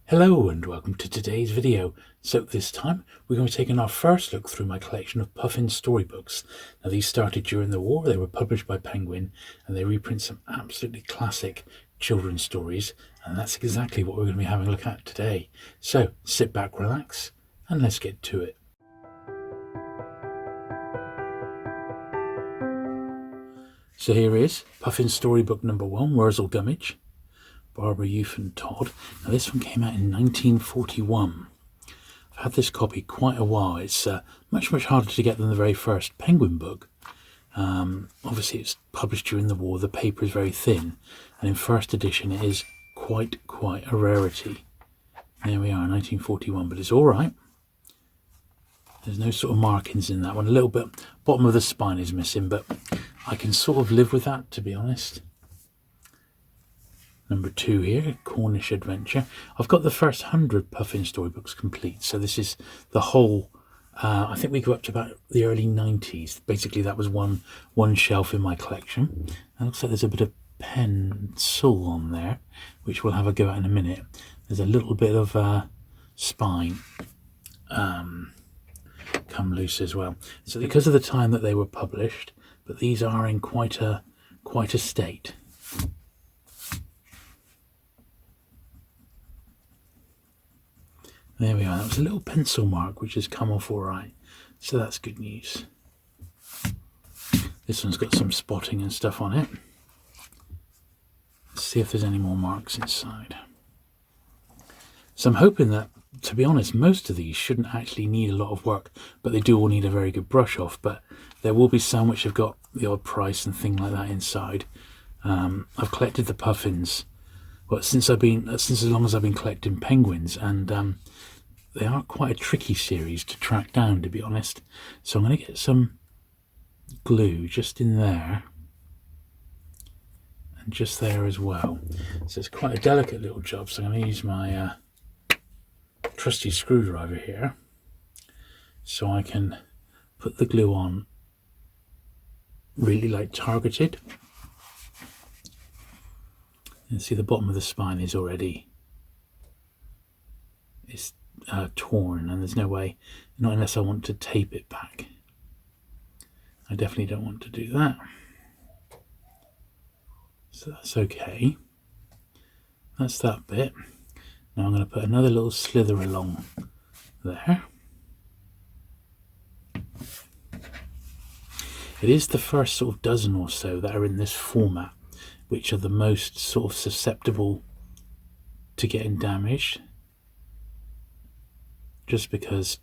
Hello and welcome to today's video. So this time we're going to be taking our first look through my collection of Puffin Storybooks. Now these started during the war, they were published by Penguin and they reprint some absolutely classic children's stories, and that's exactly what we're going to be having a look at today. So sit back, relax and let's get to it. So here is Puffin Storybook number 1, Wurzel Gummidge, Barbara Youth and Todd. Now this one came out in 1941. I've had this copy quite a while. It's much harder to get than the very first Penguin book. Obviously it's published during the war, the paper is very thin, and in first edition it is quite a rarity. There we are, 1941, but it's alright. There's no sort of markings in that one. A little bit, bottom of the spine is missing, but I can sort of live with that, to be honest. Number 2 here, Cornish Adventure. I've got the first 100 Puffin Storybooks complete, so this is the whole, I think we go up to about the early 90s. Basically that was one shelf in my collection. It looks like there's a bit of pencil on there, which we'll have a go at in a minute. There's a little bit of spine come loose as well. So because of the time that they were published, but these are in quite a state. There we are, that was a little pencil mark which has come off alright, so that's good news. This one's got some spotting and stuff on it. Let's see if there's any more marks inside. So I'm hoping that, to be honest, most of these shouldn't actually need a lot of work, but they do all need a very good brush off. But there will be some which have got the odd price and thing like that inside. I've collected the Puffins, well, since as long as I've been collecting Penguins, and they are quite a tricky series to track down, to be honest. So I'm going to get some glue just in there and just there as well. So it's quite a delicate little job, so I'm going to use my trusty screwdriver here so I can put the glue on really like targeted. And see the bottom of the spine is already torn, and there's no way, not unless I want to tape it back. I definitely don't want to do that. So that's okay. That's that bit. Now I'm going to put another little slither along there. It is the first sort of dozen or so that are in this format which are the most sort of susceptible to getting damaged, just because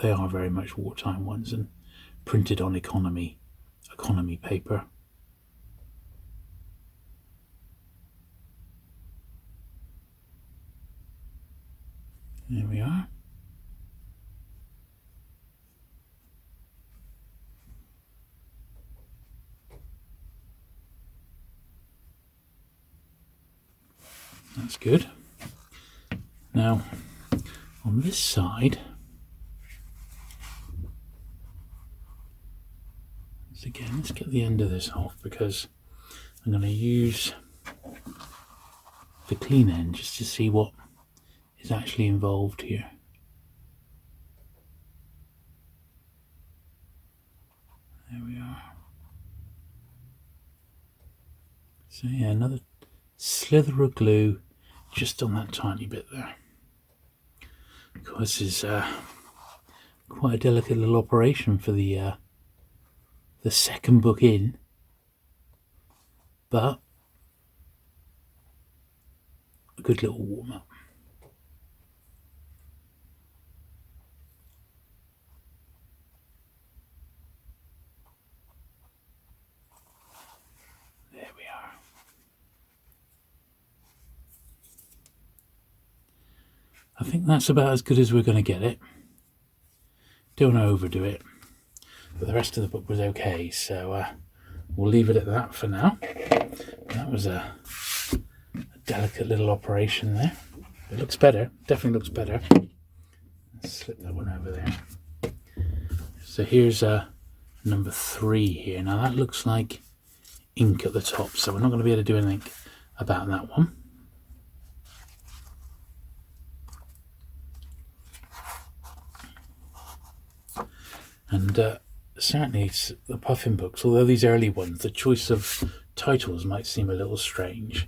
they are very much wartime ones and printed on economy paper. There we are. That's good. Now, on this side, let's get the end of this off, because I'm going to use the clean end just to see what is actually involved here. There we are. So yeah, another slither of glue just on that tiny bit there. Of course, this is quite a delicate little operation for the second book in, but a good little warm up. There we are. I think that's about as good as we're going to get it. Don't want to overdo it, but the rest of the book was okay, so we'll leave it at that for now. That was a delicate little operation there. It looks better, definitely looks better. Let's slip that one over there. So here's number 3 here. Now that looks like ink at the top, so we're not going to be able to do anything about that one. And certainly it's the Puffin books, although these early ones, the choice of titles might seem a little strange.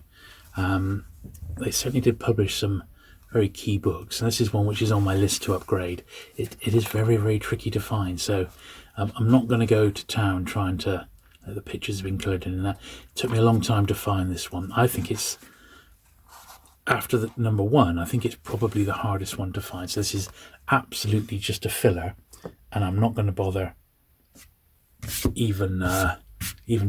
They certainly did publish some very key books, and this is one which is on my list to upgrade. It is very, very tricky to find, so I'm not going to go to town trying to... the pictures have been coloured in and that. It took me a long time to find this one. I think it's, after the number one, I think it's probably the hardest one to find. So this is absolutely just a filler, and I'm not going to bother even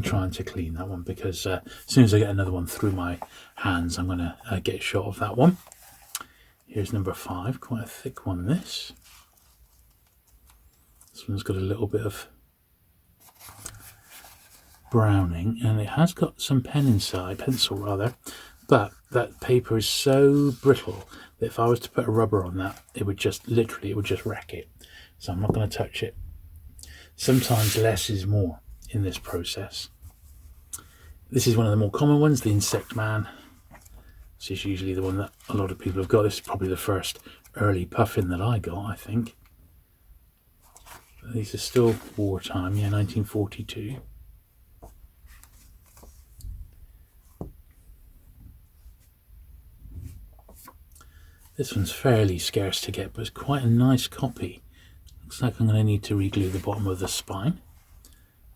trying to clean that one, because as soon as I get another one through my hands, I'm going to get a shot of that one. Here's number 5, quite a thick one, this. This one's got a little bit of browning, and it has got some pencil rather, but that paper is so brittle that if I was to put a rubber on that, it would just wreck it. So I'm not going to touch it. Sometimes less is more in this process. This is one of the more common ones, the Insect Man. This is usually the one that a lot of people have got. This is probably the first early Puffin that I got, I think. But these are still wartime, yeah, 1942. This one's fairly scarce to get, but it's quite a nice copy. Looks like I'm going to need to re-glue the bottom of the spine,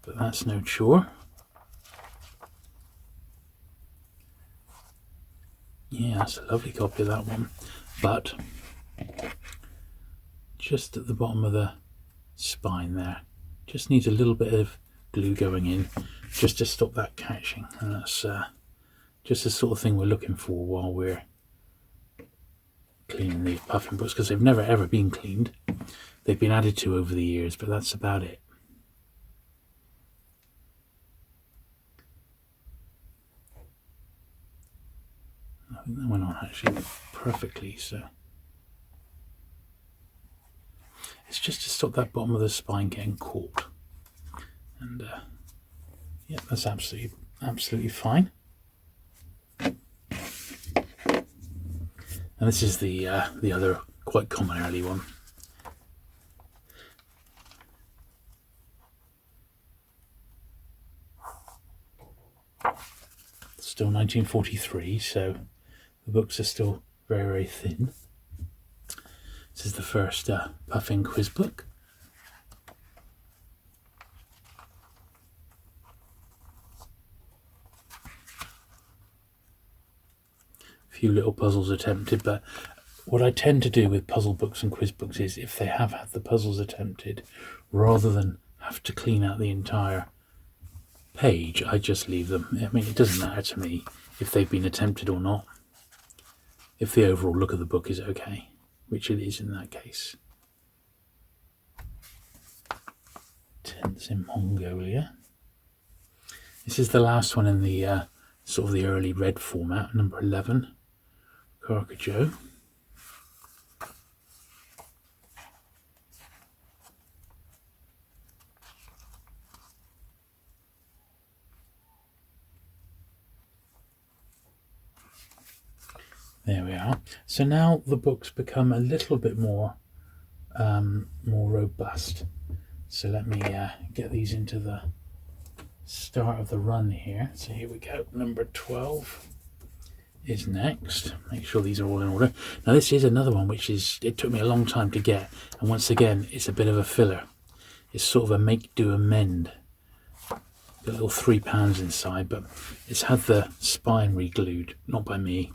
but that's no chore. Yeah, that's a lovely copy of that one, but just at the bottom of the spine there, just needs a little bit of glue going in just to stop that catching, and that's just the sort of thing we're looking for while we're cleaning these Puffin books, because they've never ever been cleaned. They've been added to over the years, but that's about it. I think that went on actually perfectly, so it's just to stop that bottom of the spine getting caught, and yeah, that's absolutely fine. And this is the other quite common early one. Still 1943, so the books are still very, very thin. This is the first Puffin quiz book. A few little puzzles attempted, but what I tend to do with puzzle books and quiz books is, if they have had the puzzles attempted, rather than have to clean out the entire page, I just leave them. I mean, it doesn't matter to me if they've been attempted or not, if the overall look of the book is okay, which it is in that case. Tents in Mongolia. This is the last one in the sort of the early red format, number 11, Carcajo. There we are. So now the books become a little bit more robust. So let me get these into the start of the run here. So here we go. Number 12 is next. Make sure these are all in order. Now this is another one which it took me a long time to get, and once again it's a bit of a filler. It's sort of a make do amend. Got a little £3 inside, but it's had the spine re-glued, not by me.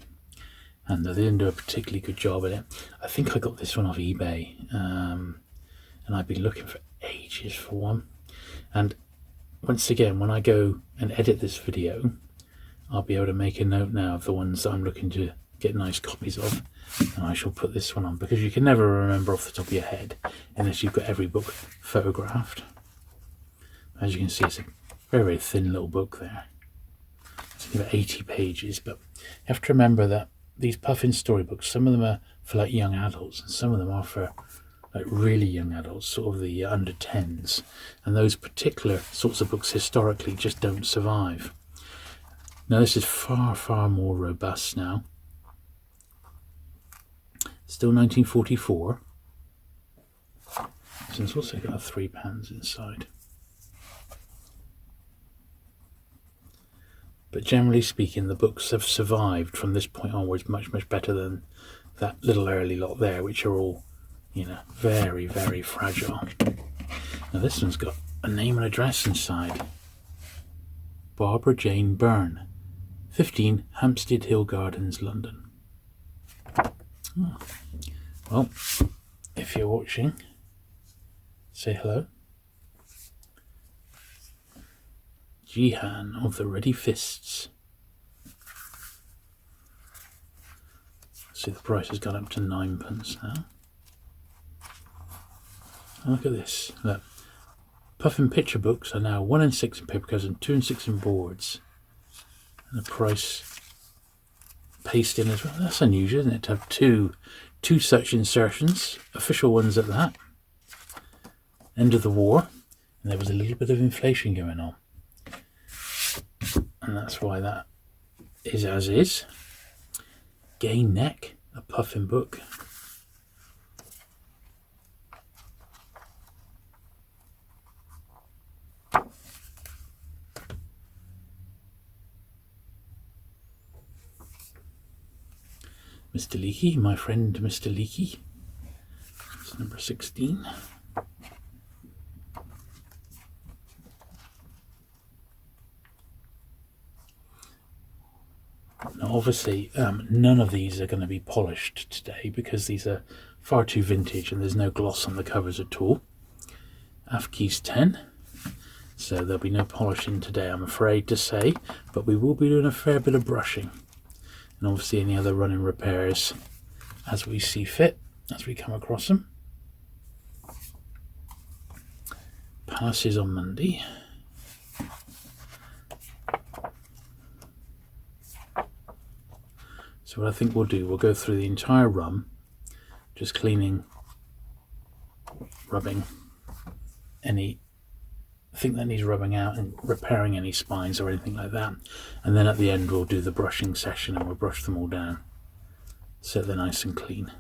And they didn't do a particularly good job at it. I think I got this one off eBay, and I've been looking for ages for one. And once again, when I go and edit this video, I'll be able to make a note now of the ones that I'm looking to get nice copies of, and I shall put this one on, because you can never remember off the top of your head unless you've got every book photographed. As you can see, it's a very, very thin little book there. It's about 80 pages, but you have to remember that these Puffin storybooks, some of them are for like young adults, and some of them are for like really young adults, sort of the under 10s, and those particular sorts of books historically just don't survive. Now this is far, far more robust now. Still 1944. So and it's also got a £3 inside. But generally speaking, the books have survived from this point onwards much, much better than that little early lot there, which are all, very, very fragile. Now this one's got a name and address inside. Barbara Jane Byrne, 15 Hampstead Hill Gardens, London. Oh. Well, if you're watching, say hello. Jihan of the Ready Fists. See, the price has gone up to 9p now. And look at this. Look. Puffin picture books are now 1 and 6 in paper covers and 2 and 6 in boards. And the price pasted in as well. That's unusual, isn't it? To have two such insertions, official ones at that. End of the war. And there was a little bit of inflation going on. And that's why that is as is. Gay Neck, a Puffin book. Mr. Leakey, my friend Mr. Leakey. It's number 16. Now obviously none of these are going to be polished today because these are far too vintage and there's no gloss on the covers at all. AFKEY's 10, so there'll be no polishing today, I'm afraid to say, but we will be doing a fair bit of brushing. And obviously any other running repairs as we see fit, as we come across them. Passes on Monday. So what I think we'll do, we'll go through the entire run, just cleaning, rubbing anything that needs rubbing out and repairing any spines or anything like that. And then at the end we'll do the brushing session and we'll brush them all down so they're nice and clean.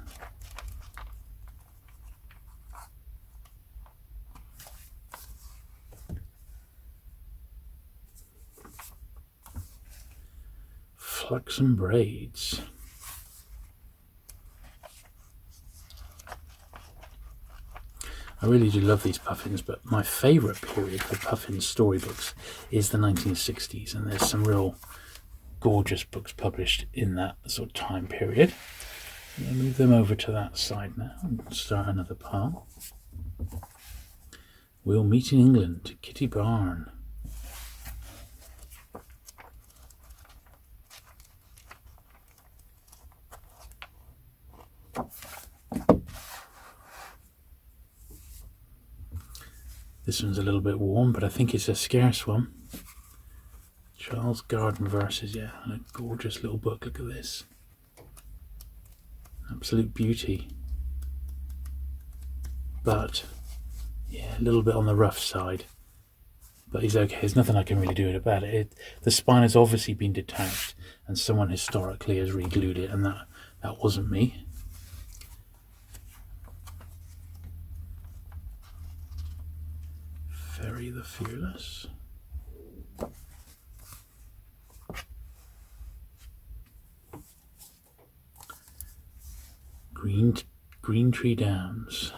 Flaxen braids. I really do love these Puffins, but my favourite period for Puffin storybooks is the 1960s, and there's some real gorgeous books published in that sort of time period. I'll move them over to that side now and start another pile. We'll Meet in England, Kitty Barn. This one's a little bit warm, but I think it's a scarce one. Charles Garden Verses, yeah, and a gorgeous little book. Look at this. Absolute beauty. But, yeah, a little bit on the rough side. But he's okay. There's nothing I can really do about it. The spine has obviously been detached, and someone historically has re-glued it, and that wasn't me. Ferry the Fearless. Green Tree Downs.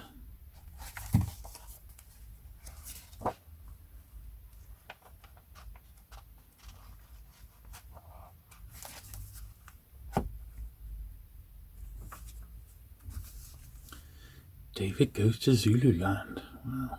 David Goes to Zululand. Wow.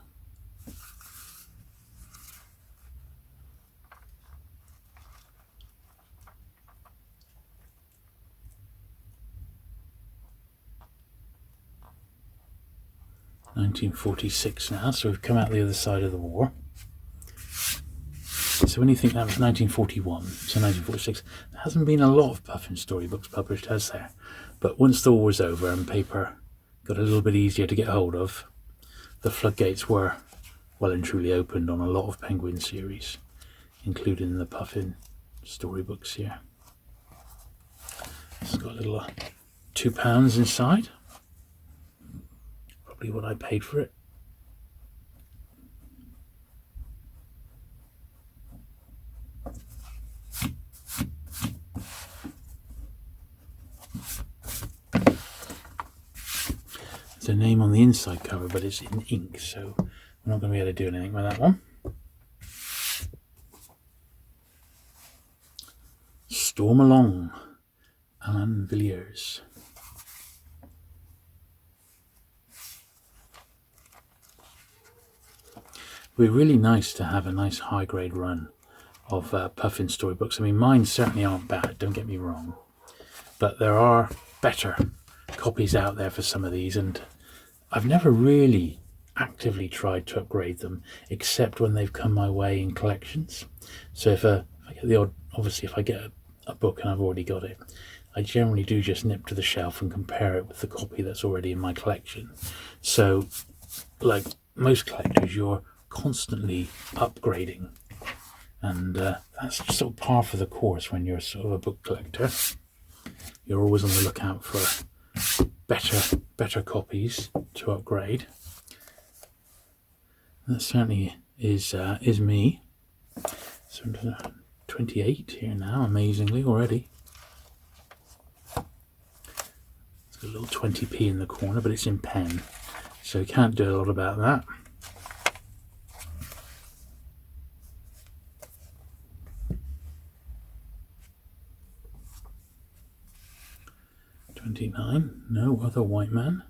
(1946) now, so we've come out the other side of the war. So when you think that was 1941 to 1946, there hasn't been a lot of Puffin storybooks published, has there? But once the war was over and paper got a little bit easier to get hold of, the floodgates were well and truly opened on a lot of Penguin series, including the Puffin storybooks here. It's got a little £2 inside. What I paid for it. There's a name on the inside cover, but it's in ink, so we're not going to be able to do anything with that one. Storm Along, Alan Villiers. It would be really nice to have a nice high-grade run of Puffin Storybooks. I mean, mine certainly aren't bad, don't get me wrong. But there are better copies out there for some of these, and I've never really actively tried to upgrade them, except when they've come my way in collections. So if I get the odd, obviously if I get a book and I've already got it, I generally do just nip to the shelf and compare it with the copy that's already in my collection. So, like most collectors, you're constantly upgrading, and that's sort of par for the course when you're sort of a book collector. You're always on the lookout for better copies to upgrade. That certainly is me. So 28 here now, amazingly already. It's got a little 20p in the corner, but it's in pen, so you can't do a lot about that. No Other White Man.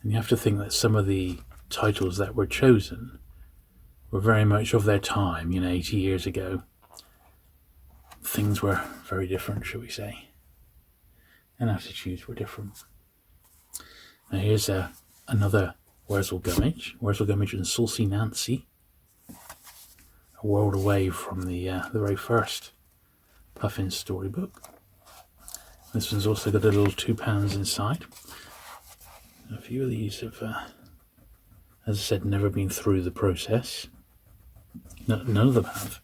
And you have to think that some of the titles that were chosen were very much of their time, 80 years ago. Things were very different, shall we say, and attitudes were different. Now here's another Wurzel Gummidge and Saucy Nancy, a world away from the very first Puffin Storybook. This one's also got a little £2 inside. A few of these have, as I said, never been through the process. None of them have,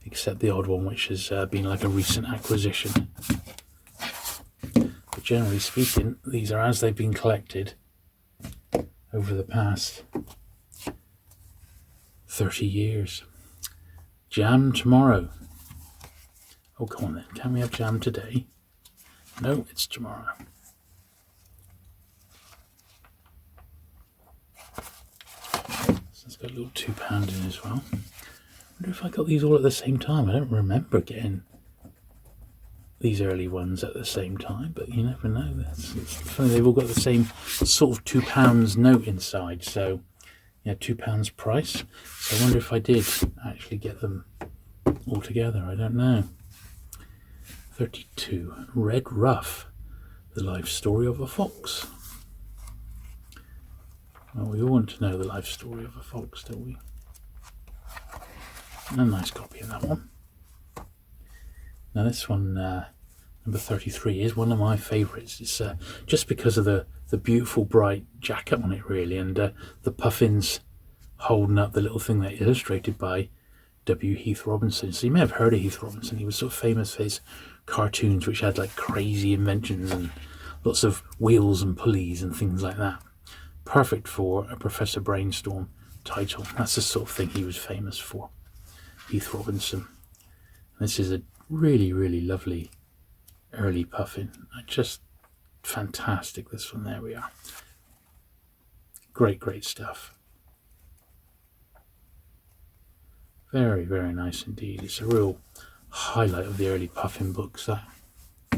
except the odd one, which has been like a recent acquisition. But generally speaking, these are as they've been collected over the past 30 years. Jam tomorrow. Oh, come on then. Can we have jam today? No, it's tomorrow. So it's got a little £2 in as well. I wonder if I got these all at the same time. I don't remember getting these early ones at the same time, but you never know. It's funny, they've all got the same sort of £2 note inside, so yeah, £2 price. So I wonder if I did actually get them all together. I don't know. 32. Red Ruff, the life story of a fox. Well, we all want to know the life story of a fox, don't we? And a nice copy of that one. Now this one, number 33, is one of my favourites. It's just because of the beautiful bright jacket on it, really, and the puffins holding up the little thing that illustrated by W. Heath Robinson. So you may have heard of Heath Robinson. He was sort of famous for his cartoons, which had like crazy inventions and lots of wheels and pulleys and things like that. Perfect for a Professor Brainstorm title. That's the sort of thing he was famous for, Heath Robinson. This is a really, really lovely early Puffin. Just fantastic, this one. There we are. Great, great stuff. Very, very nice indeed. It's a real highlight of the early Puffin books, that. A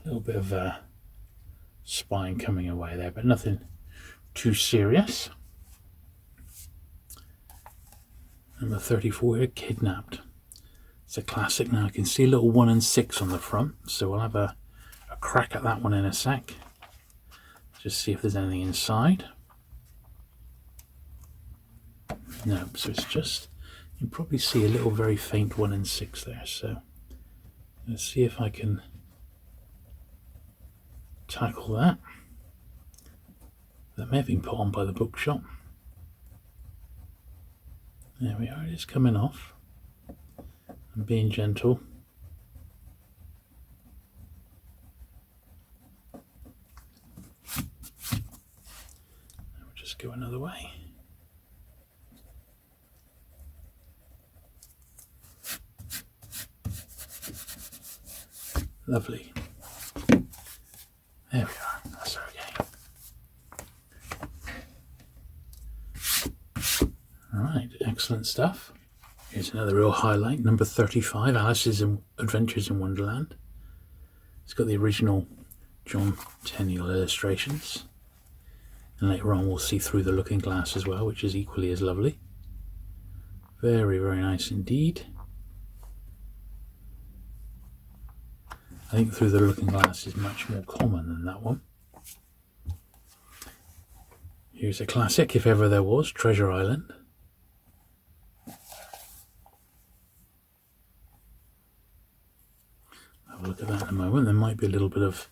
little bit of spine coming away there, but nothing too serious. Number 34 here, Kidnapped. It's a classic. Now I can see a little 1 and 6 on the front, so we'll have a crack at that one in a sec. Just see if there's anything inside. No, so it's just, you can probably see a little very faint 1 and 6 there, so let's see if I can tackle that. That may have been put on by the bookshop. There we are, it is coming off. I'm being gentle. We'll just go another way. Lovely. There we are. That's okay. Alright, excellent stuff. Here's another real highlight, number 35, Alice's Adventures in Wonderland. It's got the original John Tenniel illustrations. And later on we'll see through the looking glass as well, which is equally as lovely. Very, very nice indeed. I think through the looking glass is much more common than that one. Here's a classic, if ever there was, Treasure Island. Have a look at that in a moment. There might be a little bit of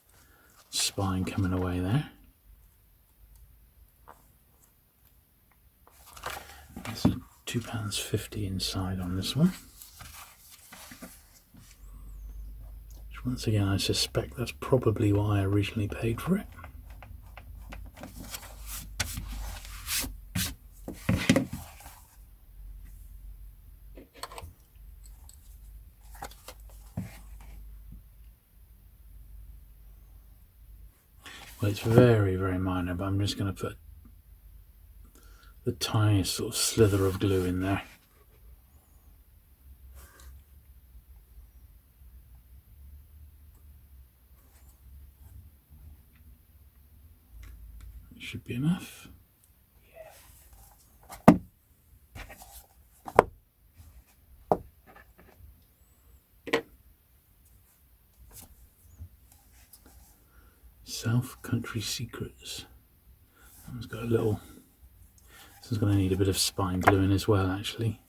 spine coming away there. There's £2.50 inside on this one. Which once again, I suspect that's probably why I originally paid for it. Well, it's very, very minor, but I'm just going to put the tiniest sort of slither of glue in there. It should be enough. South Country Secrets. That one's got a little... This one's going to need a bit of spine gluing as well, actually.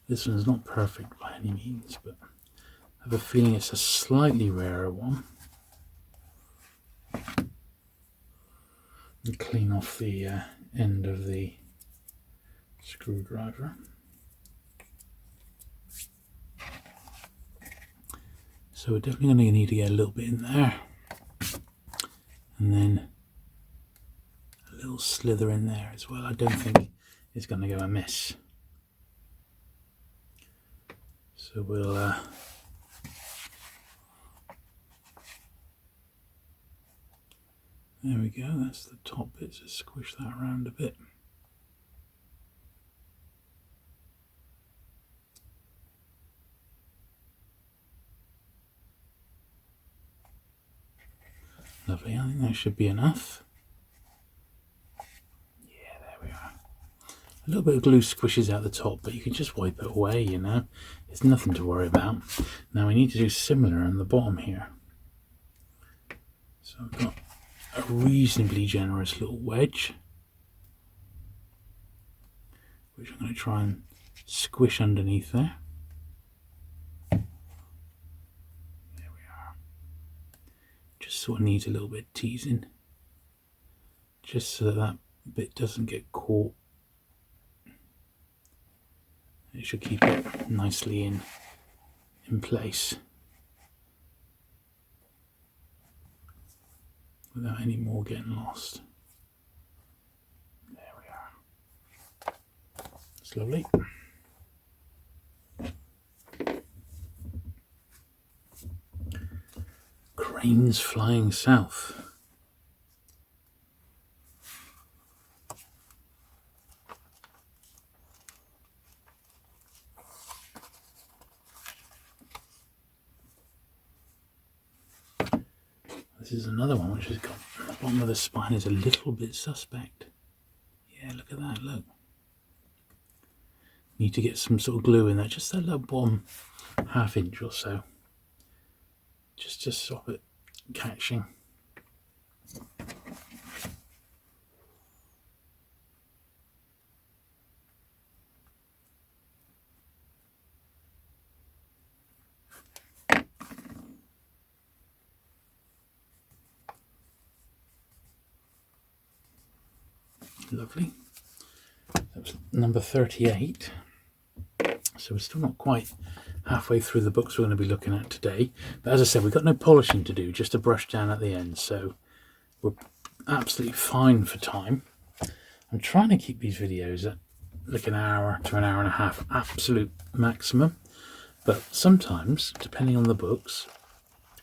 This one's not perfect by any means, but I have a feeling it's a slightly rarer one. And clean off the end of the screwdriver. So we're definitely going to need to get a little bit in there. And then a little slither in there as well. I don't think it's going to go amiss. So we'll there we go, that's the top bit, so squish that around a bit. Lovely, I think that should be enough. Yeah, there we are. A little bit of glue squishes out the top, but you can just wipe it away, you know. It's nothing to worry about. Now we need to do similar on the bottom here. So I've got a reasonably generous little wedge, which I'm going to try and squish underneath there. Sort of needs a little bit of teasing, just so that that bit doesn't get caught. It should keep it nicely in place without any more getting lost. There we are. It's lovely. Cranes flying south. This is another one which has got the bottom of the spine is a little bit suspect. Yeah, look at that, look. Need to get some sort of glue in there, just that little bottom ½ inch or so. Just to stop it catching. Lovely. That was number 38. So we're still not quite halfway through the books we're going to be looking at today. But as I said, we've got no polishing to do, just a brush down at the end. So we're absolutely fine for time. I'm trying to keep these videos at like an hour to an hour and a half, absolute maximum. But sometimes, depending on the books,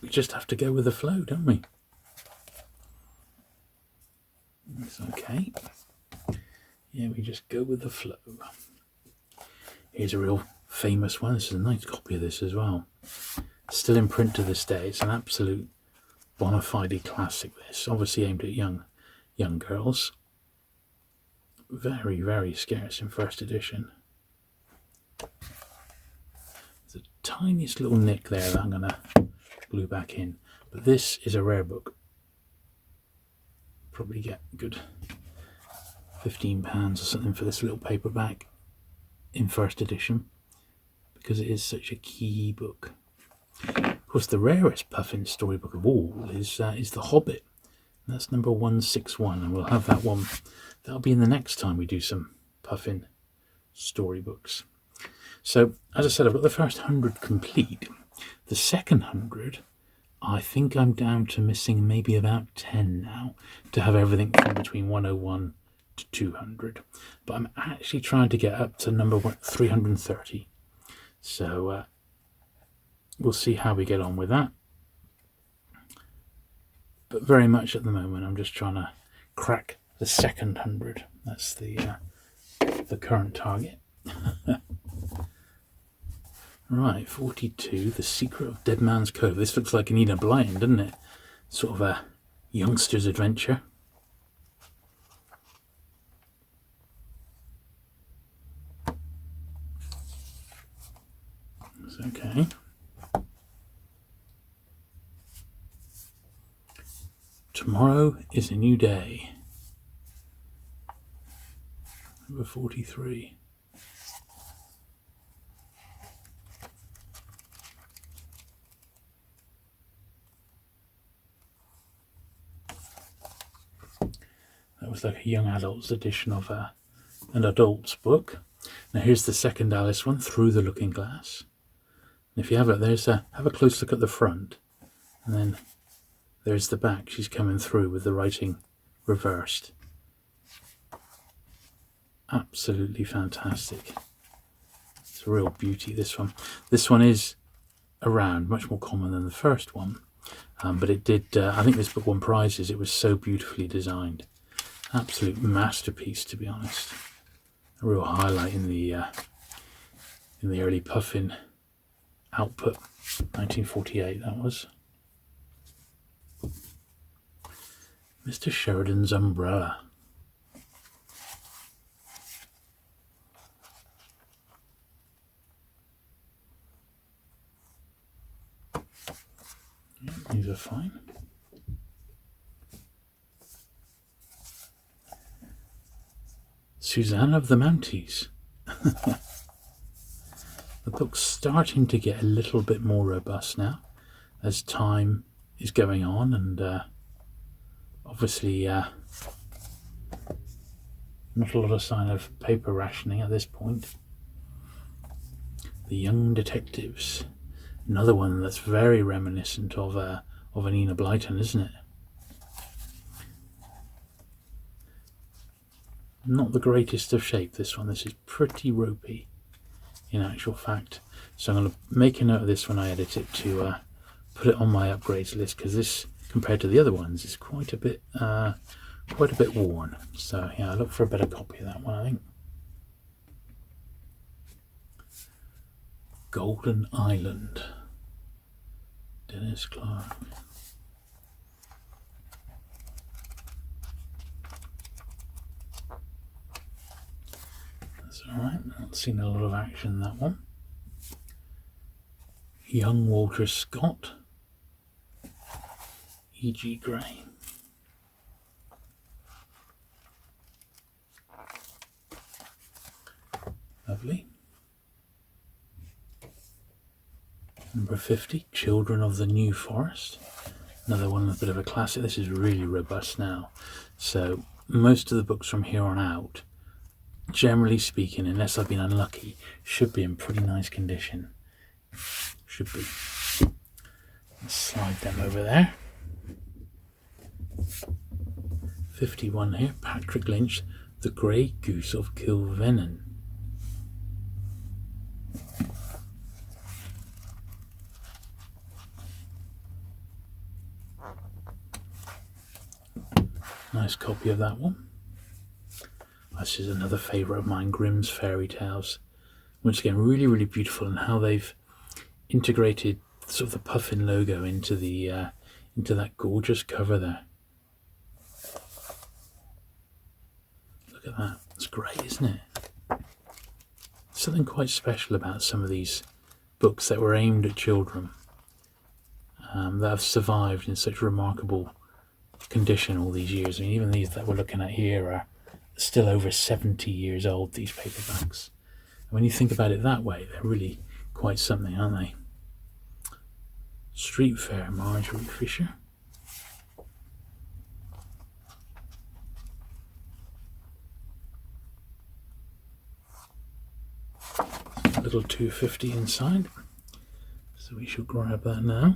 we just have to go with the flow, don't we? It's okay. Yeah, we just go with the flow. Here's a real famous one. This is a nice copy of this as well. Still in print to this day. It's an absolute bona fide classic, this. Obviously aimed at young girls. Very, very scarce in first edition. There's a tiniest little nick there that I'm going to glue back in. But this is a rare book. Probably get a good £15 or something for this little paperback in first edition, because it is such a key book. Of course, the rarest Puffin storybook of all is The Hobbit. And that's number 161, and we'll have that one. That'll be in the next time we do some Puffin storybooks. So, as I said, I've got the first 100 complete. The second 100, I think I'm down to missing maybe about 10 now to have everything from between 101 to 200. But I'm actually trying to get up to number 330. So we'll see how we get on with that. But very much at the moment, I'm just trying to crack the second 100. That's the current target. Right, 42, The Secret of Dead Man's Cove. This looks like Enid Blyton, doesn't it? Sort of a youngster's adventure. It's okay. Tomorrow is a new day. Number 43. That was like a young adult's edition of an adult's book. Now here's the second Alice one, Through the Looking Glass. And if you have it, have a close look at the front, and then there's the back. She's coming through with the writing reversed. Absolutely fantastic. It's a real beauty, this one. This one is around, much more common than the first one. But it did, I think this book won prizes. It was so beautifully designed. Absolute masterpiece, to be honest. A real highlight in the early Puffin output. 1948, that was. Mr. Sheridan's Umbrella. Yeah, these are fine. Suzanne of the Mounties. The book's starting to get a little bit more robust now as time is going on, and obviously not a lot of sign of paper rationing at this point. The Young Detectives. Another one that's very reminiscent of Enid Blyton, isn't it? Not the greatest of shape, this one. This is pretty ropey, in actual fact. So I'm going to make a note of this when I edit it to put it on my upgrades list, because this, compared to the other ones, is quite a bit worn. So yeah, I look for a better copy of that one, I think. Golden Island. Dennis Clark. That's alright, not seen a lot of action in that one. Young Walter Scott. E.G. Gray. Lovely. Number 50, Children of the New Forest. Another one, a bit of a classic. This is really robust now. So most of the books from here on out, generally speaking, unless I've been unlucky, should be in pretty nice condition. Should be. Let's slide them over there. 51 here, Patrick Lynch, The Grey Goose of Kilvennan. Nice copy of that one. This is another favourite of mine, Grimm's Fairy Tales. Once again, really, really beautiful, and how they've integrated sort of the Puffin logo into that gorgeous cover there. Look at that. It's great, isn't it? Something quite special about some of these books that were aimed at children, that have survived in such remarkable condition all these years. I mean, even these that we're looking at here are still over 70 years old, these paperbacks. And when you think about it that way, they're really quite something, aren't they? Street Fair, Marjorie Fisher. A little 250 inside, so we shall grab that now.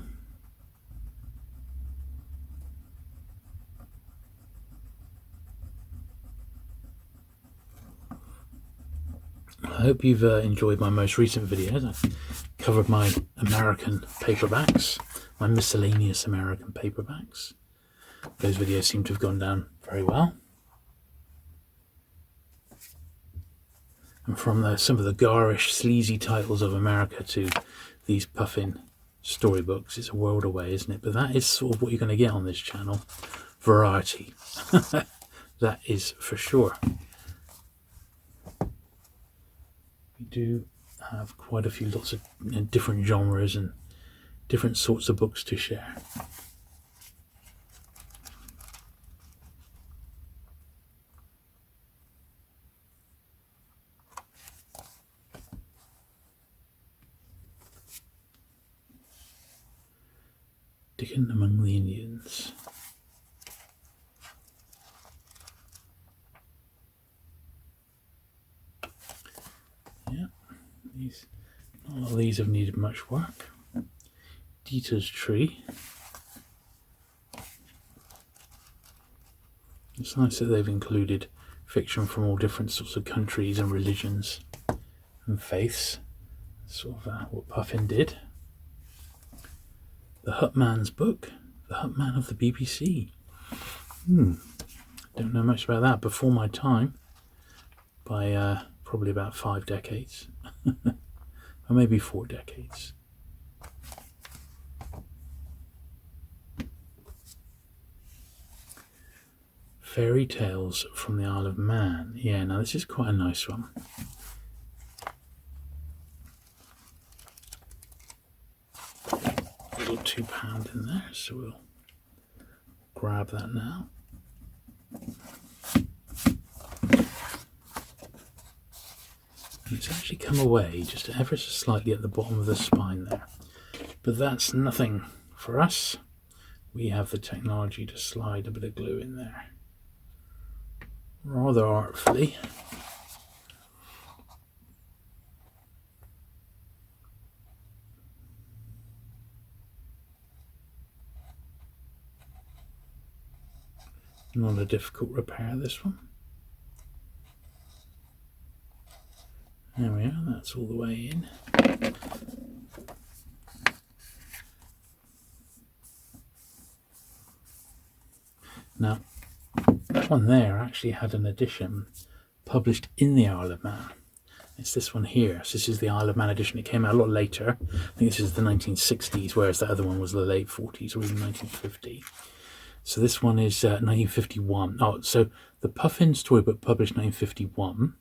I hope you've enjoyed my most recent videos. I covered my American paperbacks, my miscellaneous American paperbacks. Those videos seem to have gone down very well. And from some of the garish, sleazy titles of America to these Puffin storybooks, it's a world away, isn't it? But that is sort of what you're going to get on this channel. Variety. That is for sure. We do have quite a few lots of different genres and different sorts of books to share. Dickon Among the Indians. Yeah, not a lot of these have needed much work. Dieter's Tree. It's nice that they've included fiction from all different sorts of countries and religions and faiths. Sort of what Puffin did. The Hutman's Book, The Hutman of the BBC. Don't know much about that. Before my time, by probably about 5 decades, or maybe 4 decades. Fairy Tales from the Isle of Man. Yeah, now this is quite a nice one. A little £2 in there, so we'll grab that now. And it's actually come away just ever so slightly at the bottom of the spine there. But that's nothing for us. We have the technology to slide a bit of glue in there. Rather artfully. Not a difficult repair, this one. There we are, that's all the way in. Now, that one there actually had an edition published in the Isle of Man. It's this one here. So this is the Isle of Man edition. It came out a lot later. I think this is the 1960s, whereas the other one was the late 40s or even 1950. So this one is 1951. Oh, so the Puffin Storybook published 1951.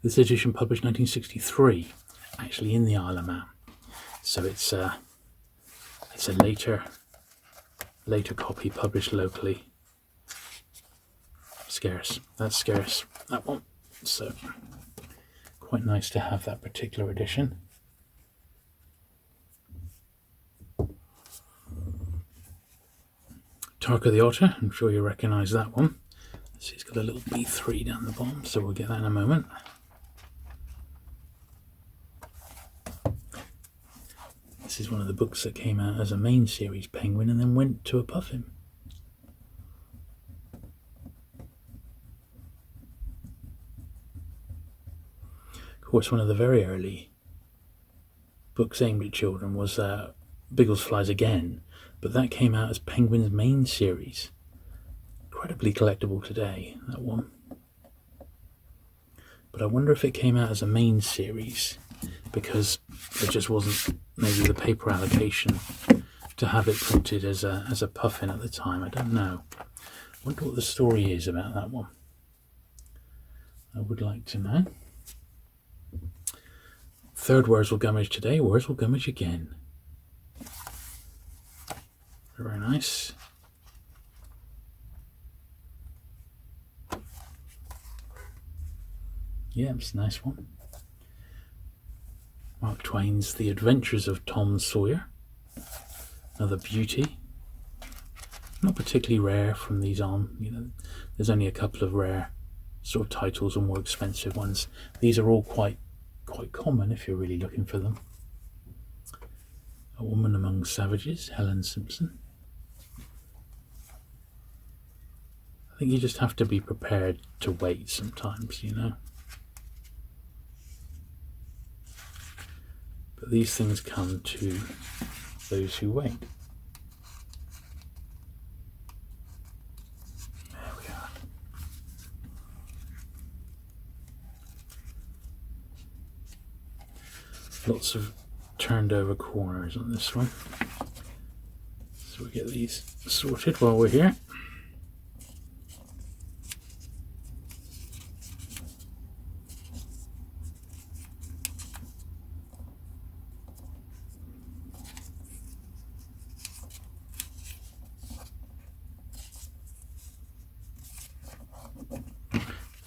This edition published 1963, actually in the Isle of Man. So it's a later copy published locally. Scarce. That's scarce, that one. So quite nice to have that particular edition. Tarka the Otter, I'm sure you recognise that one. So he's got a little B3 down the bottom, so we'll get that in a moment. This is one of the books that came out as a main series Penguin and then went to a Puffin. Of course, one of the very early books aimed at children was Biggles Flies Again, but that came out as Penguin's main series. Incredibly collectible today, that one. But I wonder if it came out as a main series because there just wasn't maybe the paper allocation to have it printed as a puffin at the time. I don't know. I wonder what the story is about that one. I would like to know. Third Wurzel Gummidge today, Wurzel Gummidge again. Very nice. Yeah, it's a nice one. Mark Twain's The Adventures of Tom Sawyer. Another beauty. Not particularly rare from these on. You know, there's only a couple of rare sort of titles or more expensive ones. These are all quite common if you're really looking for them. A Woman Among Savages, Helen Simpson. I think you just have to be prepared to wait sometimes, you know. But these things come to those who wait. There we are. Lots of turned over corners on this one. So we get these sorted while we're here.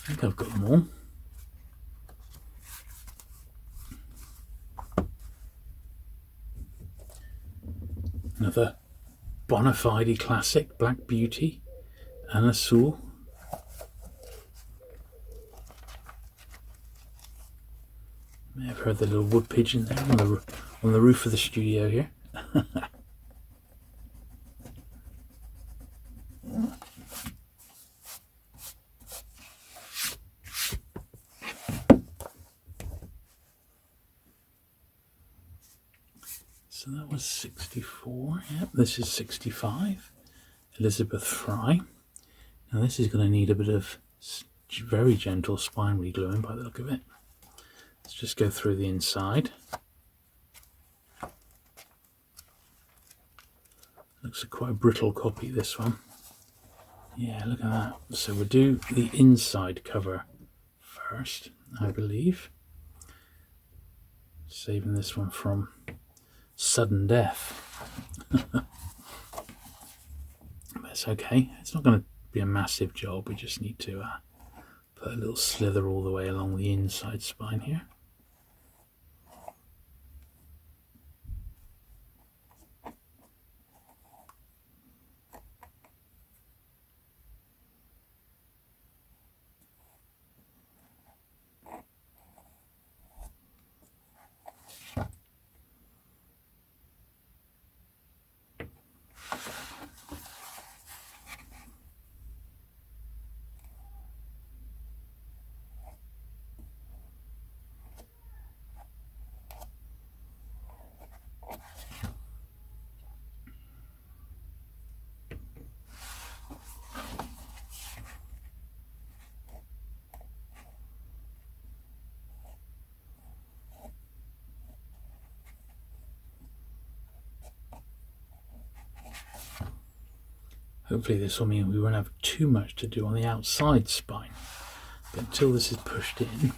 I think I've got them all. Another bona fide classic, Black Beauty, Anna Sewell. May have heard the little wood pigeon there on the roof of the studio here. So that was 64. Yep, this is 65. Elizabeth Fry. Now this is going to need a bit of very gentle spine regluing by the look of it. Let's just go through the inside. Looks like quite a brittle copy, this one. Yeah, look at that. So we'll do the inside cover first, I believe. Saving this one from sudden death. That's okay. It's not going to be a massive job. We just need to put a little slither all the way along the inside spine here. Hopefully this will mean we won't have too much to do on the outside spine. But until this is pushed in,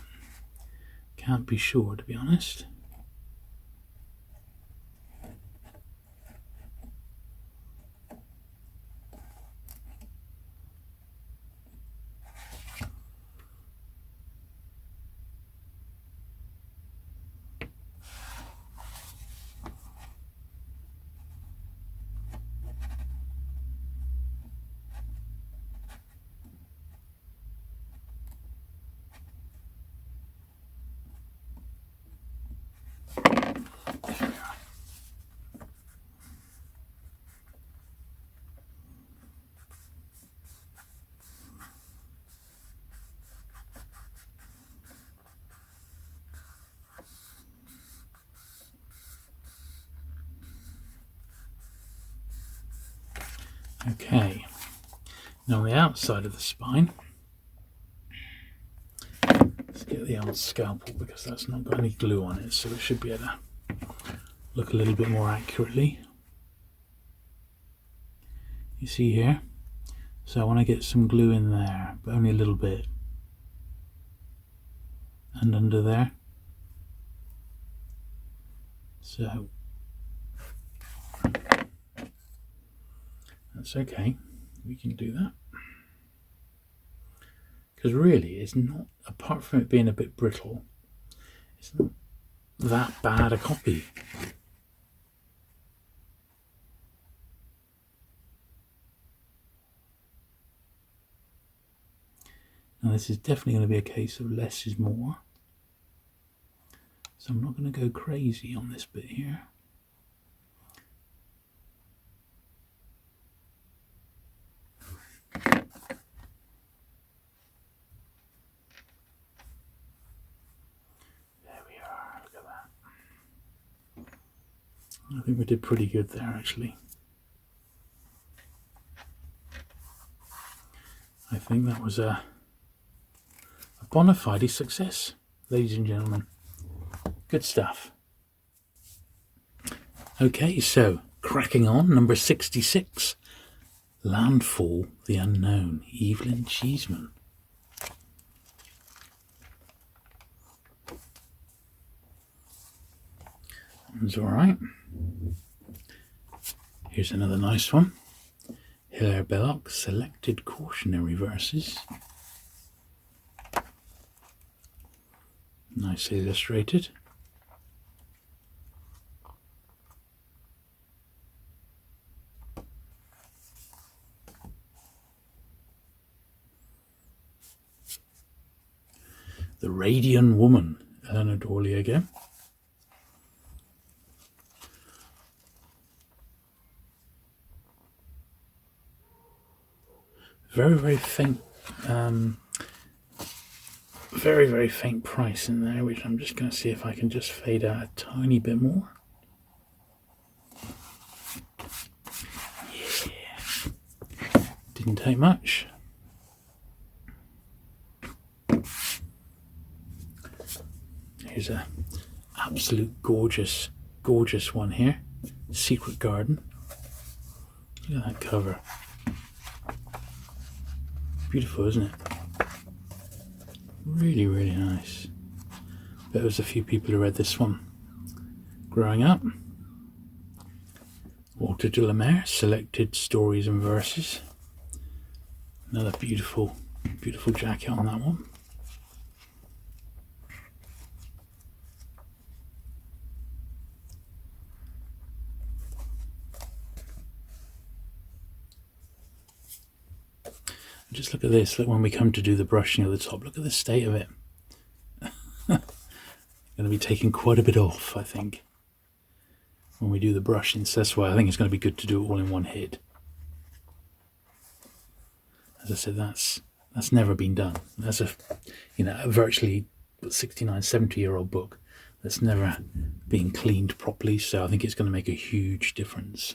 can't be sure, to be honest. Okay, now on the outside of the spine, let's get the old scalpel because that's not got any glue on it, so it should be able to look a little bit more accurately. You see here? So I want to get some glue in there, but only a little bit. And under there. So that's okay, we can do that. Because really, it's not, apart from it being a bit brittle, it's not that bad a copy. Now this is definitely going to be a case of less is more. So I'm not going to go crazy on this bit here. There we are, look at that. I think we did pretty good there actually. I think that was a bona fide success, ladies and gentlemen. Good stuff. Okay, so cracking on, number 66, Landfall, the Unknown, Evelyn Cheeseman. That's all right. Here's another nice one. Hilaire Belloc, Selected Cautionary Verses. Nicely illustrated. The Radian Woman, Eleanor Dawley again. Very, very faint, very faint price in there, which I'm just going to see if I can just fade out a tiny bit more. Yeah, didn't take much. Here's a absolute gorgeous one here. Secret Garden. Look at that cover. Beautiful, isn't it? Really, really nice. Bet there was a few people who read this one growing up. Walter de la Mare, Selected Stories and Verses. Another beautiful, beautiful jacket on that one. Just look at this, look when we come to do the brushing of the top, look at the state of it. Going to be taking quite a bit off, I think, when we do the brushing, so that's why I think it's going to be good to do it all in one hit. As I said, that's never been done. That's a virtually 69, 70-year-old book that's never been cleaned properly, so I think it's going to make a huge difference.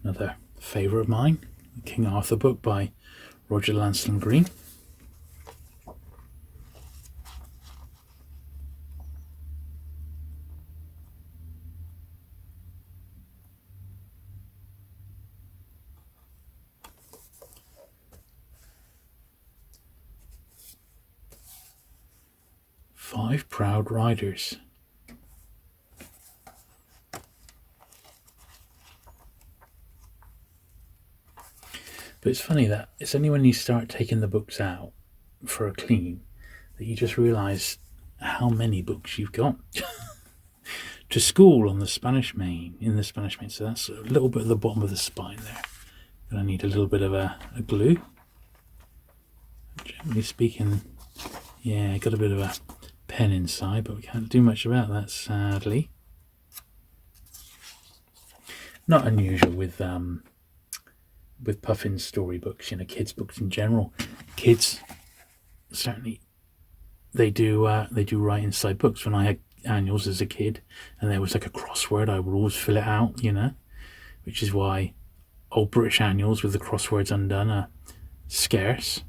Another favourite of mine, the King Arthur book by Roger Lansdowne Green. Five Proud Riders. But it's funny that it's only when you start taking the books out for a clean that you just realise how many books you've got. To school on the Spanish Main, in the Spanish Main. So that's a little bit at the bottom of the spine there. Gonna need a little bit of a glue. Generally speaking, yeah, got a bit of a pen inside, but we can't do much about that, sadly. Not unusual with Puffin Storybooks, kids' books in general. Kids certainly they do write inside books. When I had annuals as a kid and there was like a crossword, I would always fill it out, which is why old British annuals with the crosswords undone are scarce.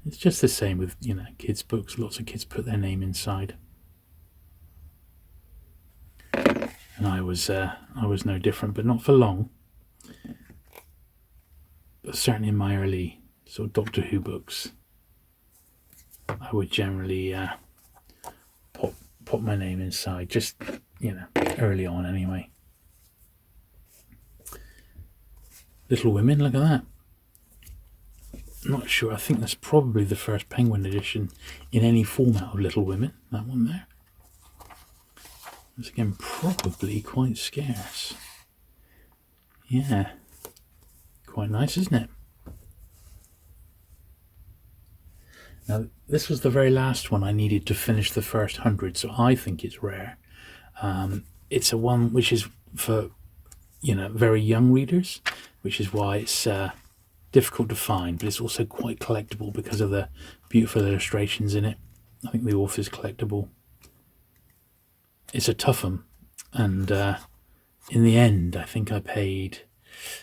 It's just the same with, kids' books. Lots of kids put their name inside. And I was no different, but not for long. But certainly in my early sort of Doctor Who books, I would generally put my name inside, just, early on anyway. Little Women, look at that. Not sure, I think that's probably the first Penguin edition in any format of Little Women, that one there. It's again probably quite scarce. Yeah, quite nice, isn't it? Now, this was the very last one I needed to finish the first 100, so I think it's rare. It's a one which is for, very young readers, which is why it's difficult to find, but it's also quite collectible because of the beautiful illustrations in it. I think the author's collectible. It's a tough one, and in the end, I think I paid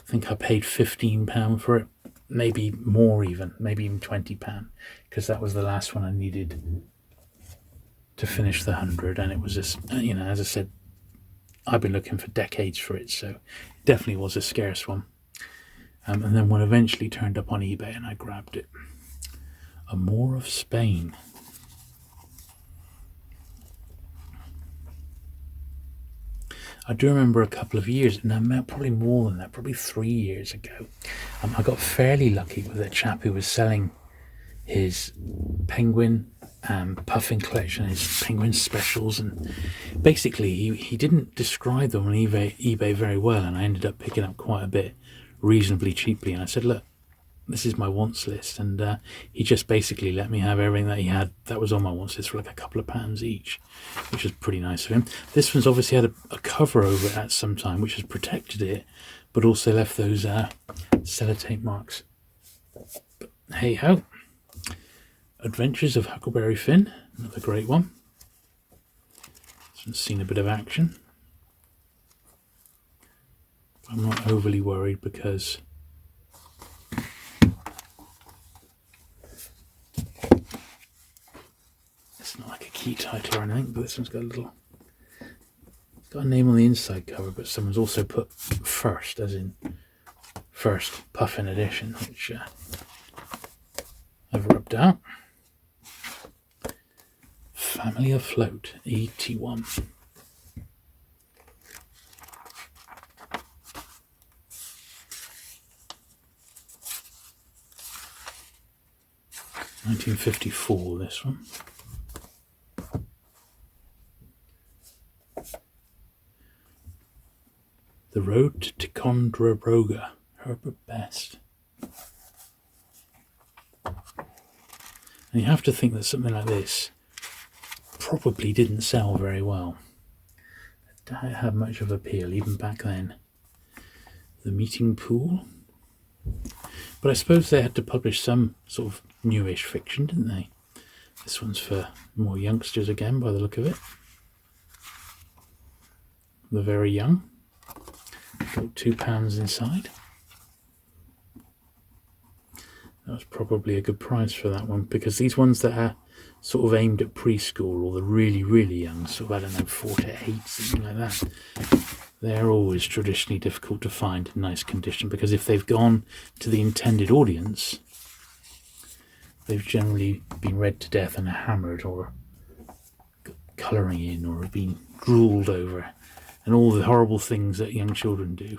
£15 for it, maybe more even, maybe even £20, because that was the last one I needed to finish the 100, and it was just, as I said, I've been looking for decades for it, so it definitely was a scarce one. And then one eventually turned up on eBay, and I grabbed it. A Moor of Spain. I do remember a couple of years, now probably more than that, probably 3 years ago, I got fairly lucky with a chap who was selling his Penguin Puffin collection, his Penguin specials, and basically he didn't describe them on eBay very well, and I ended up picking up quite a bit reasonably cheaply. And I said, look, this is my wants list, and he just basically let me have everything that he had that was on my wants list for like a couple of pounds each, which was pretty nice of him. This one's obviously had a cover over it at some time, which has protected it, but also left those sellotape marks. But hey ho. Adventures of Huckleberry Finn, another great one. This one's seen a bit of action. I'm not overly worried because it's not like a key title or anything, but this one's got a name on the inside cover, but someone's also put first, as in first Puffin edition, which I've rubbed out. Family Afloat, 81. (1954), this one. The Road to Ticonderoga, Herbert Best. And you have to think that something like this probably didn't sell very well. It didn't have much of appeal even back then. The Meeting Pool. But I suppose they had to publish some sort of newish fiction, didn't they? This one's for more youngsters again, by the look of it. The Very Young. Got £2 inside. That was probably a good price for that one, because these ones that are sort of aimed at preschool or the really, really young, sort of, I don't know, 4 to 8, something like that, they're always traditionally difficult to find in nice condition, because if they've gone to the intended audience, they've generally been read to death and hammered or colouring in or been drooled over and all the horrible things that young children do.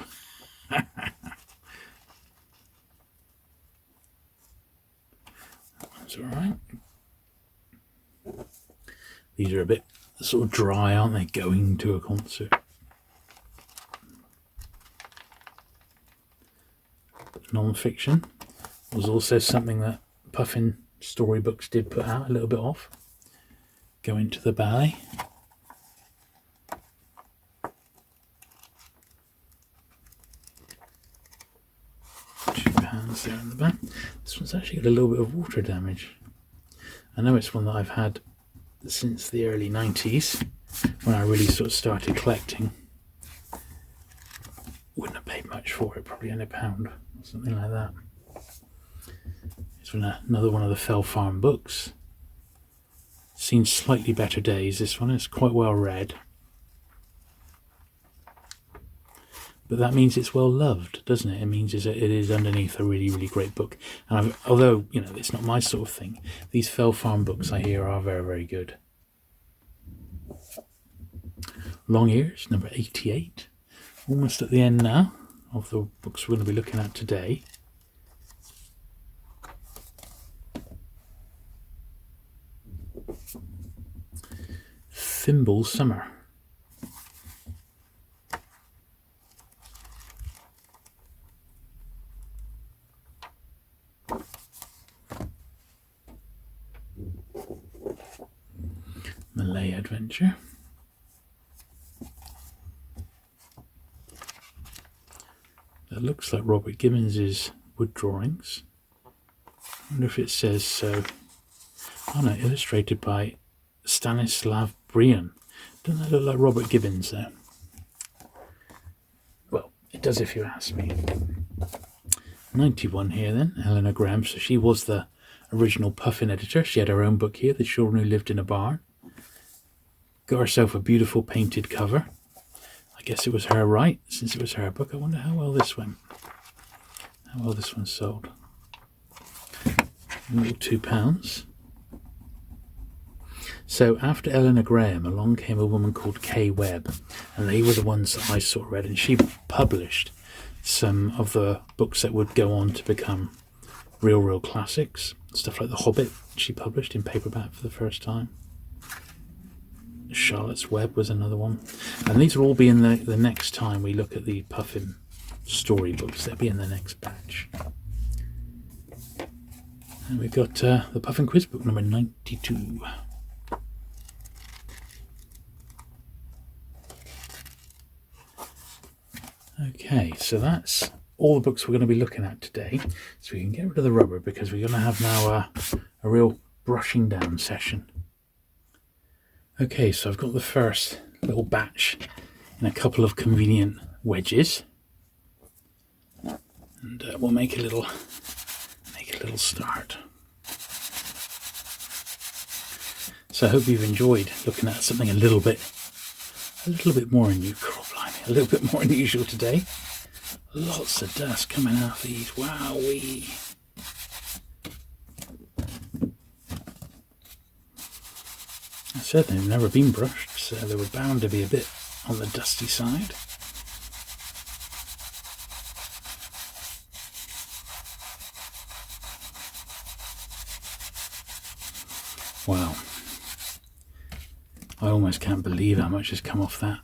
That's alright. These are a bit sort of dry, aren't they? Going to a concert. Non-fiction was also something that Puffin Storybooks did put out a little bit of. Going to the Ballet. £2 there in the back. This one's actually got a little bit of water damage. I know it's one that I've had since the early 90s, when I really sort of started collecting. Wouldn't have paid much for it, probably only £1 or something like that. It's another one of the Fell Farm books. Seen slightly better days, this one. Is quite well read. But that means it's well loved, doesn't it? It means it is underneath a really, really great book. And although, you know, it's not my sort of thing, these Fell Farm books I hear are very, very good. Long Ears, number 88. Almost at the end now of the books we're going to be looking at today. Thimble Summer. Malay Adventure. That looks like Robert Gibbons's wood drawings. I wonder if it says so. Oh no, illustrated by Stanislav Brian. Doesn't that look like Robert Gibbons though? Well, it does if you ask me. 91 here then, Helena Graham. So she was the original Puffin editor. She had her own book here, The Children Who Lived in a Barn. Got herself a beautiful painted cover. I guess it was her right, since it was her book. I wonder how well this went. How well this one sold. A little £2. So after Helena Graham, along came a woman called Kay Webb, and they were the ones that I sort of read, and she published some of the books that would go on to become real classics. Stuff like The Hobbit, she published in paperback for the first time. Charlotte's Web was another one. And these will all be in the next time we look at the Puffin Storybooks. They'll be in the next batch. And we've got the Puffin Quiz Book number 92. Okay, so that's all the books we're going to be looking at today. So we can get rid of the rubber because we're going to have now a real brushing down session. Okay, so I've got the first little batch in a couple of convenient wedges, and we'll make a little start. So I hope you've enjoyed looking at something a little bit more a little bit more unusual today. Lots of dust coming out of these. Wowee! I said they've never been brushed, so they were bound to be a bit on the dusty side. Wow. I almost can't believe how much has come off that.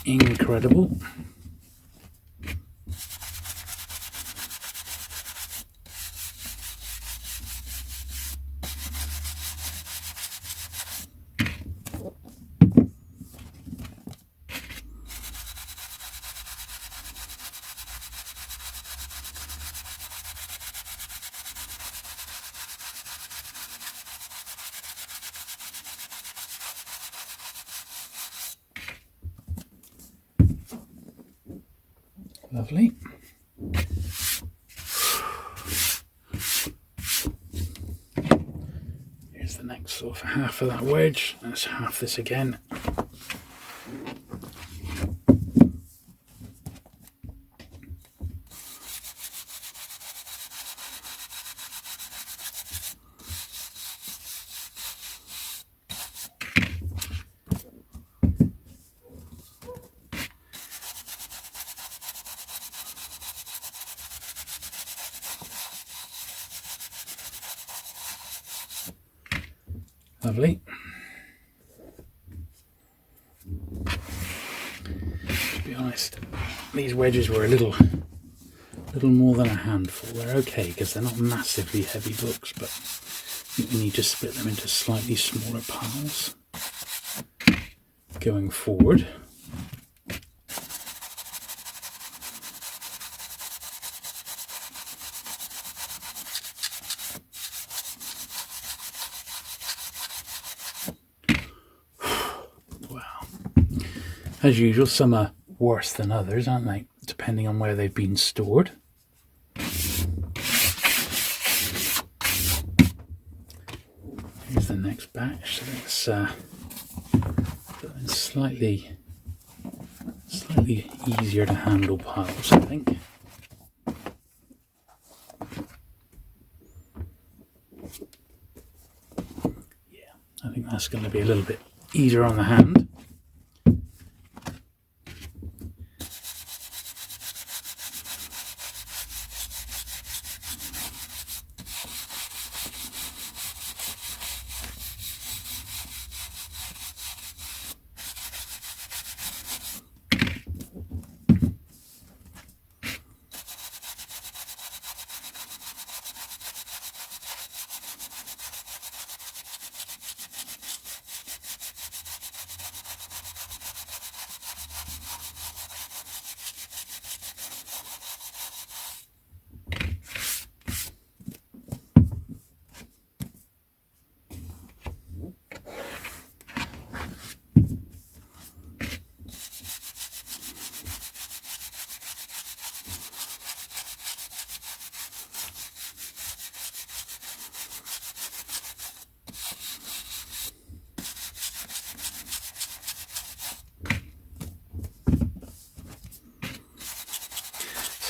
Incredible. Lovely. Here's the next sort of half of that wedge. Let's half this again. Lovely. To be honest, these wedges were a little more than a handful. They're okay because they're not massively heavy books, but I think we need to split them into slightly smaller piles going forward. As usual, some are worse than others, aren't they? Depending on where they've been stored. Here's the next batch. So it's slightly easier to handle piles, I think. Yeah, I think that's going to be a little bit easier on the hand.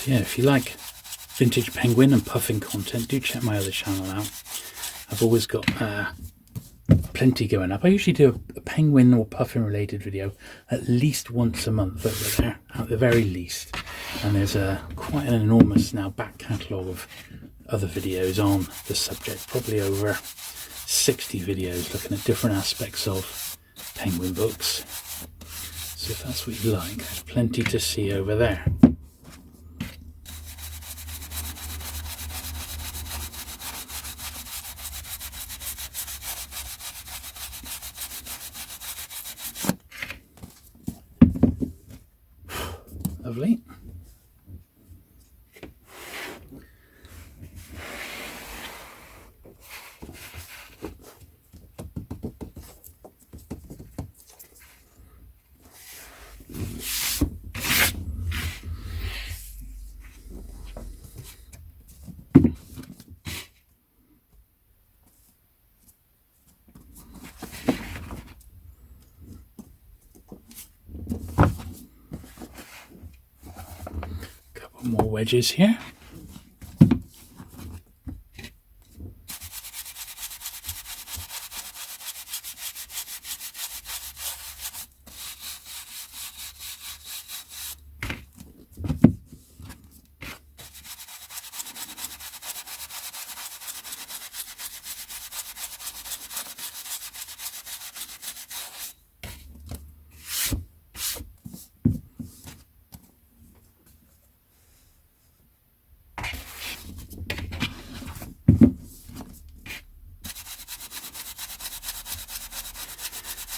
Yeah, if you like vintage penguin and puffin content, do check my other channel out. I've always got plenty going up. I usually do a penguin or puffin related video at least once a month over there, at the very least. And there's quite an enormous now back catalogue of other videos on the subject, probably over 60 videos looking at different aspects of penguin books. So if that's what you like, there's plenty to see over there. Lovely. More wedges here.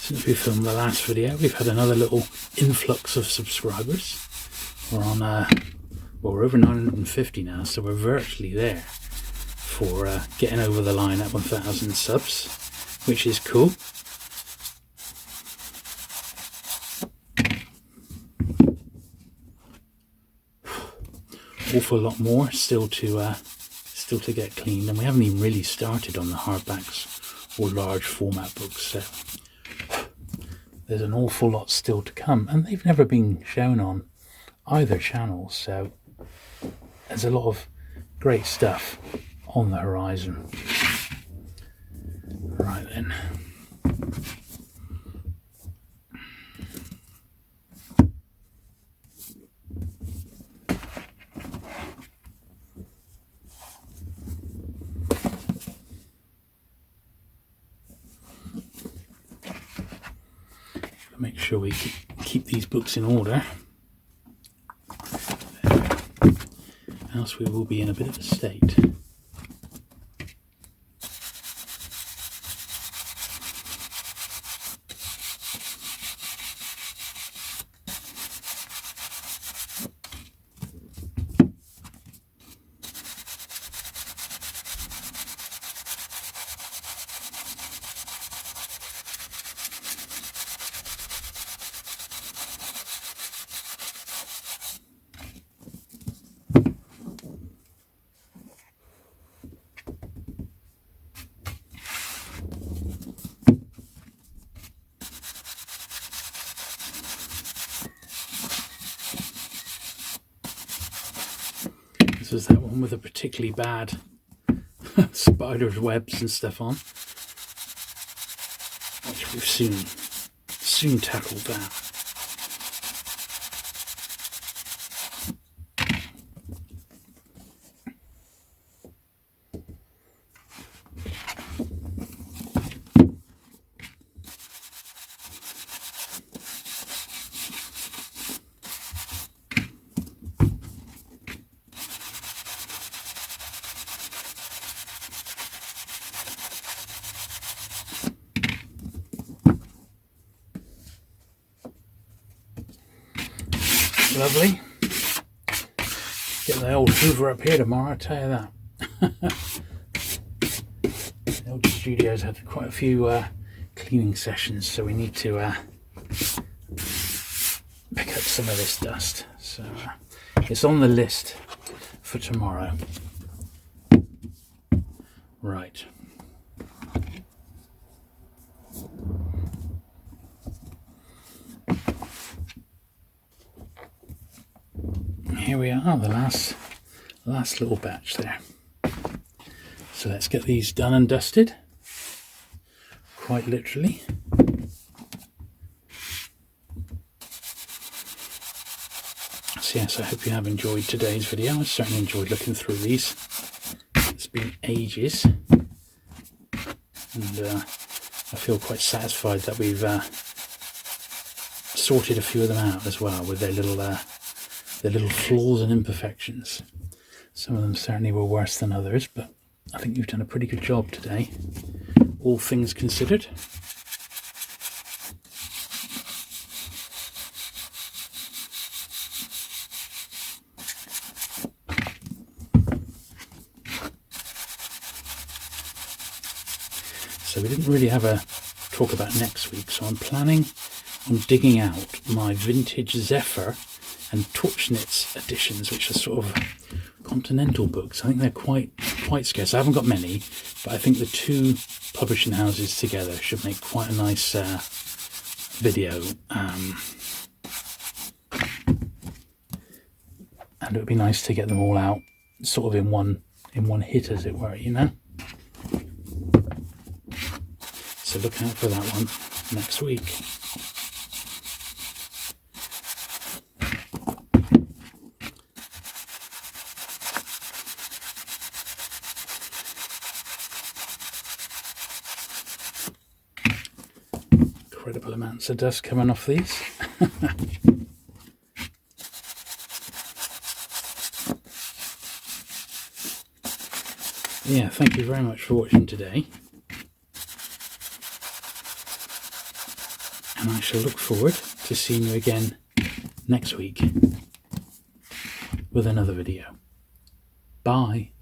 Since we filmed the last video, we've had another little influx of subscribers. We're on, well, we're over 950 now, so we're virtually there for getting over the line at 1,000 subs, which is cool. Awful lot more still to get cleaned, and we haven't even really started on the hardbacks or large format books, so there's an awful lot still to come, and they've never been shown on either channel, so there's a lot of great stuff on the horizon. Right then. Make sure we keep these books in order, else we will be in a bit of a state. This is that one with a particularly bad spider's webs and stuff on, which we've soon tackled that. Lovely. Get the old Hoover up here tomorrow, I'll tell you that. The old studio's had quite a few cleaning sessions, so we need to pick up some of this dust. So it's on the list for tomorrow. Right. Here we are, the last little batch there. So let's get these done and dusted, quite literally. So yes, I hope you have enjoyed today's video. I certainly enjoyed looking through these. It's been ages, and I feel quite satisfied that we've sorted a few of them out as well, with their little flaws and imperfections. Some of them certainly were worse than others, but I think you've done a pretty good job today, all things considered. So we didn't really have a talk about next week, so I'm planning on digging out my vintage Zephyr and Torchnitz editions, which are sort of continental books. I think they're quite scarce. I haven't got many, but I think the two publishing houses together should make quite a nice video. And it would be nice to get them all out sort of in one hit, as it were, you know. So look out for that one next week. Incredible amounts of dust coming off these. Yeah, thank you very much for watching today. And I shall look forward to seeing you again next week with another video. Bye.